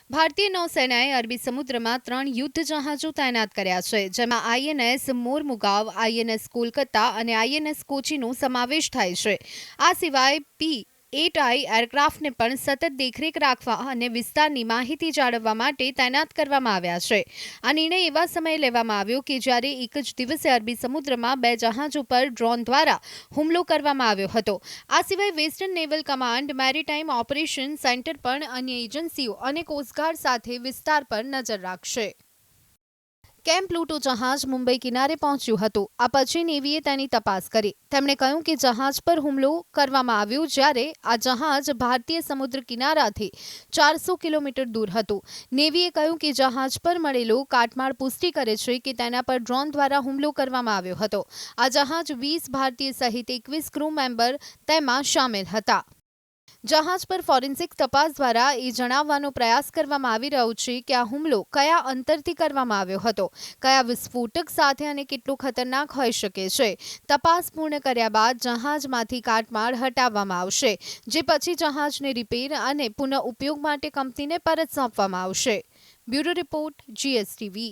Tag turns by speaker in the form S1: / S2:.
S1: ભારતીય નૌસેનાએ અરબી સમુદ્રમાં 3 યુદ્ધ જહાજો તૈનાત કર્યા છે, જેમાં આઈએનએસ મોરમુગાવ, આઈએનએસ કોલકાતા અને આઈએનએસ કોચીનો સમાવેશ થાય છે. આ સિવાય P-8I એરક્રાફ્ટને પણ સતત દેખરેખ રાખવા અને વિસ્તારની માહિતી જાળવવા માટે તૈનાત કરવામાં આવ્યા છે. આ નિર્ણય એવા સમયે લેવામાં આવ્યો કે જ્યારે એક જ દિવસે અરબી સમુદ્રમાં 2 જહાજો પર ડ્રોન દ્વારા હુમલો કરવામાં આવ્યો હતો. આ સિવાય western naval command, maritime operation centre પણ અન્ય એજન્સીઓ અને કોસ્ટગાર્ડ સાથે વિસ્તાર પર નજર રાખશે. કેમ પ્લુટો જહાજ મુંબઈ કિનારે પહોંચ્યું હતું. આ પછી નેવીએ તેની તપાસ કરી. તેમણે કહ્યું કે જહાજ પર હુમલો કરવામાં આવ્યો જ્યારે આ જહાજ ભારતીય સમુદ્ર કિનારાથી 400 કિલોમીટર દૂર હતું. નેવીએ કહ્યું કે જહાજ પર મળેલો કાટમાળ પુષ્ટિ કરે છે કે તેના પર ડ્રોન દ્વારા હુમલો કરવામાં આવ્યો હતો. આ જહાજ 20 ભારતીય સહિત 21 ક્રૂ મેમ્બર તેમાં સામેલ હતા. જહાજ પર ફોરેન્સિક તપાસ દ્વારા એ જણાવવાનો પ્રયાસ કરવામાં આવી રહ્યો છે કે આ હુમલો કયા અંતરથી કરવામાં આવ્યો હતો, કયા વિસ્ફોટક સાથે અને કેટલો ખતરનાક હોઈ શકે છે. તપાસ પૂર્ણ કર્યા બાદ જહાજમાંથી કાટમાળ હટાવવામાં આવશે, જે પછી જહાજને રિપેર અને પુનઃ ઉપયોગ માટે કંપનીને પરત સોંપવામાં આવશે. Bureau report, GSTV.